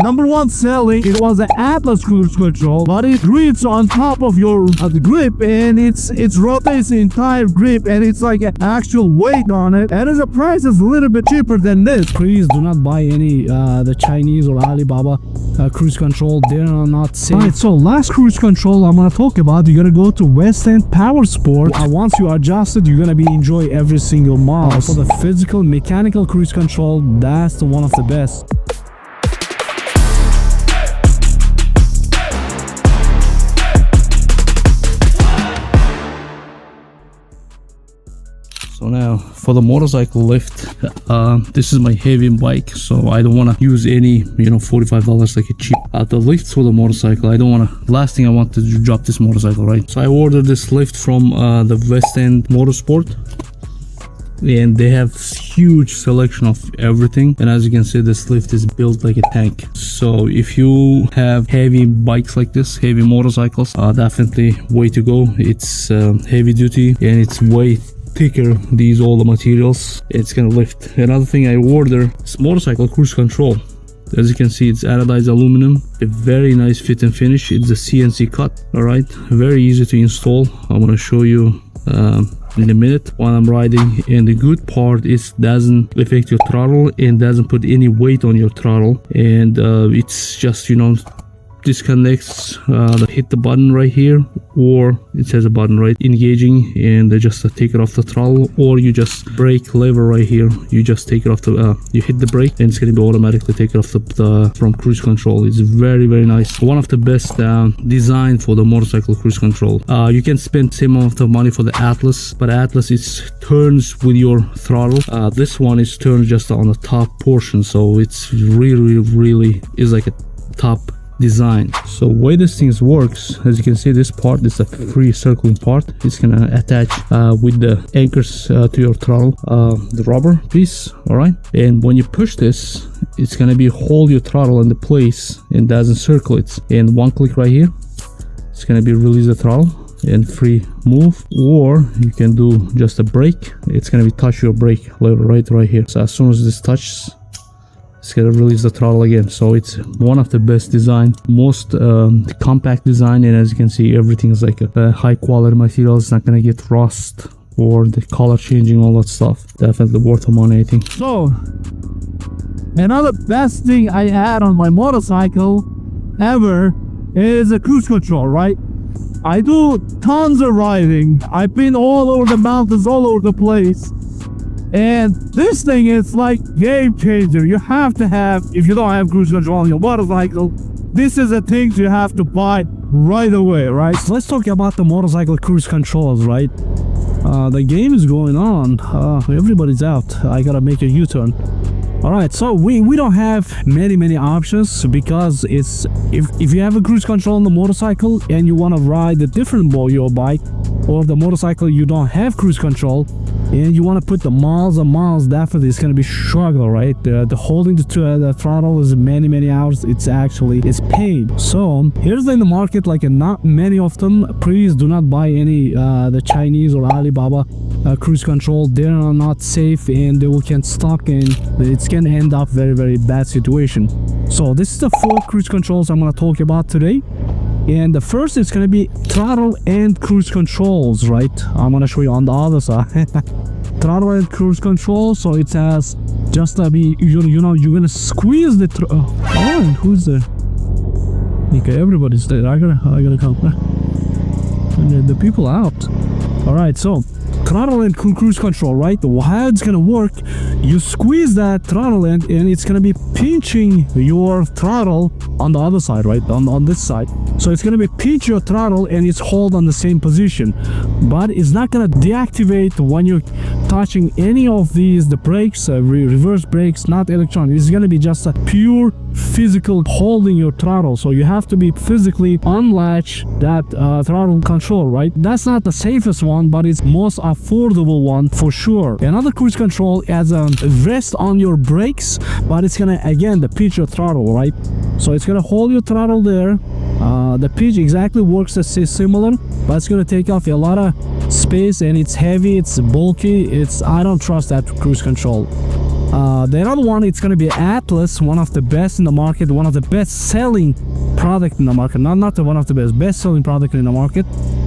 Number one selling, it was an ATLAS Cruise Control, but it grips on top of your the grip, and it rotates the entire grip, and it's like an actual weight on it, and the price is a little bit cheaper than this. Please do not buy any the Chinese or Alibaba cruise control. They are not safe. Alright, so last cruise control I'm gonna talk about, you're gonna go to West End Power Sport. Once you adjust it, you're gonna be enjoy every single mile. For the physical mechanical cruise control, that's the one of the best. So now for the motorcycle lift, this is my heavy bike, so I don't want to use any, $45 like a cheap the lift for the motorcycle. I don't want to, last thing I want to drop this motorcycle, right? So I ordered this lift from the West End Motorsport, and they have huge selection of everything, and as you can see, this lift is built like a tank. So if you have heavy bikes like this, heavy motorcycles, definitely way to go. It's heavy duty, and it's way thicker, all the materials. It's gonna lift. Another thing I ordered is motorcycle cruise control. As you can see, it's anodized aluminum, a very nice fit and finish. It's a CNC cut. All right, very easy to install. I'm gonna show you in a minute while I'm riding. And the good part is doesn't affect your throttle and doesn't put any weight on your throttle, and it's just disconnects, hit the button right here, or it says a button right engaging, and just take it off the throttle, or you just brake lever right here, you just take it off the you hit the brake, and it's going to be automatically take it off the from cruise control. It's very nice, one of the best design for the motorcycle cruise control. You can spend same amount of money for the Atlas, but Atlas is turns with your throttle. This one is turned just on the top portion, so it's really is like a top design. So way this thing works, as you can see, this part is a free circling part. It's gonna attach with the anchors to your throttle, the rubber piece. All right, and when you push this, it's gonna be hold your throttle in the place and doesn't circle it. And one click right here, it's gonna be release the throttle and free move. Or you can do just a brake. It's gonna be touch your brake lever right here. So as soon as this touches, it's gonna release the throttle again. So it's one of the best design, most compact design, and as you can see, everything is like a high quality material. It's not gonna get rust or the color changing, all that stuff. Definitely worth the money, I think. So another best thing I had on my motorcycle ever is a cruise control, right? I do tons of riding. I've been all over the mountains, all over the place. And this thing is like game changer. You have to have, if you don't have cruise control on your motorcycle, this is a thing you have to buy right away, right? So let's talk about the motorcycle cruise controls, right? The game is going on. Everybody's out. I gotta make a U-turn. All right, so we don't have many options, because it's if you have a cruise control on the motorcycle and you want to ride a different your bike, or the motorcycle you don't have cruise control and you want to put the miles and miles, definitely it's going to be struggle, right? The holding the throttle is many hours. It's pain. So here's in the market, like not many of them. Please do not buy any the Chinese or Alibaba cruise control. They are not safe, and they will get stuck, and it's can end up very bad situation. So this is the 4 cruise controls I'm going to talk about today. And the first is going to be throttle and cruise controls, right? I'm going to show you on the other side. Throttle and cruise control. So it has just to be, you're going to squeeze the oh, and who's there? Okay, everybody's there. I gotta come. And the people out. All right, so throttle and cruise control, right? How it's gonna work, you squeeze that throttle and it's gonna be pinching your throttle on the other side, right? On this side. So it's gonna be pinch your throttle and it's hold on the same position, but it's not gonna deactivate when you're touching any of these, the brakes, reverse brakes, not electronic. It's gonna be just a pure physical holding your throttle. So you have to be physically unlatch that throttle control, right? That's not the safest one, but it's most affordable one for sure. Another cruise control has a rest on your brakes, but it's gonna again the pinch your throttle, right? So it's gonna hold your throttle there. The pinch exactly works as similar, but it's gonna take off a lot of space, and it's heavy, it's bulky. I don't trust that cruise control. The other one, it's gonna be Atlas, one of the best in the market, one of the best selling product in the market, not one of the best selling product in the market,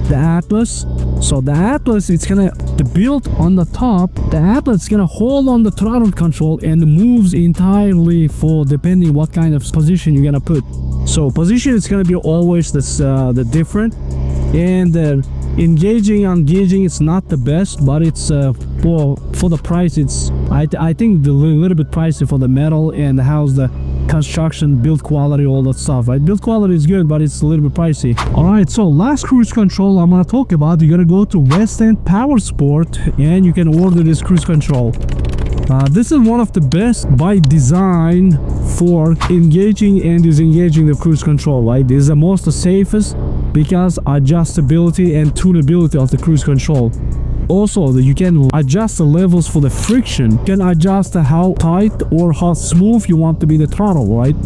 the Atlas. So the Atlas, it's gonna, the build on the top, the Atlas is gonna hold on the throttle control and moves entirely for depending what kind of position you're gonna put. So position is gonna be always this the different, and engaging on gauging, it's not the best, but it's for the price, it's I think a little bit pricey for the metal and how's the construction, build quality, all that stuff, right? Build quality is good, but it's a little bit pricey. All right, so last cruise control I'm gonna talk about, you're gonna go to West End Power Sport and you can order this cruise control. This is one of the best by design for engaging and disengaging the cruise control, right? This is the most safest because adjustability and tunability of the cruise control. Also, you can adjust the levels for the friction. You can adjust how tight or how smooth you want to be the throttle, right?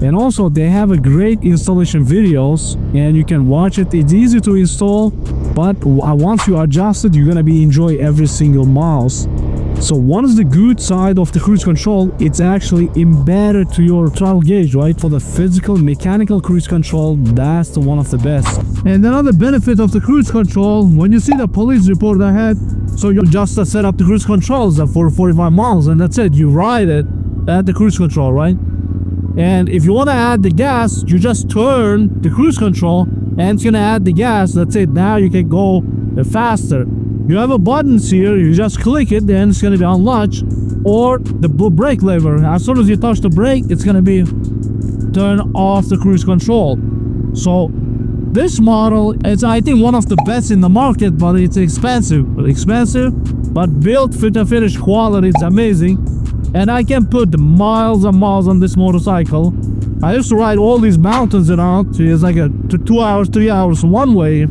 And also, they have a great installation videos and you can watch it. It's easy to install, but once you adjust it, you're gonna be enjoy every single miles. So one is the good side of the cruise control, it's actually embedded to your throttle gauge, right? For the physical mechanical cruise control, that's the one of the best. And another benefit of the cruise control, when you see the police report ahead, so you just set up the cruise controls for 45 miles and that's it, you ride it at the cruise control, right? And if you want to add the gas, you just turn the cruise control and it's gonna add the gas. That's it, now you can go faster. You have a buttons here, you just click it, then it's gonna be unlatched, or the brake lever. As soon as you touch the brake, it's gonna be turn off the cruise control. So this model is, I think, one of the best in the market, but it's expensive, but built fit and finish quality is amazing. And I can put miles and miles on this motorcycle. I used to ride all these mountains around. It's like a 2 hours, 3 hours one way.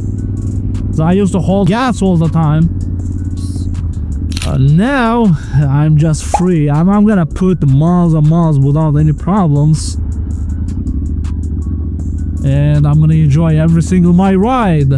So I used to hold gas all the time. Now I'm just free. I'm gonna put miles and miles without any problems, and I'm gonna enjoy every single my ride.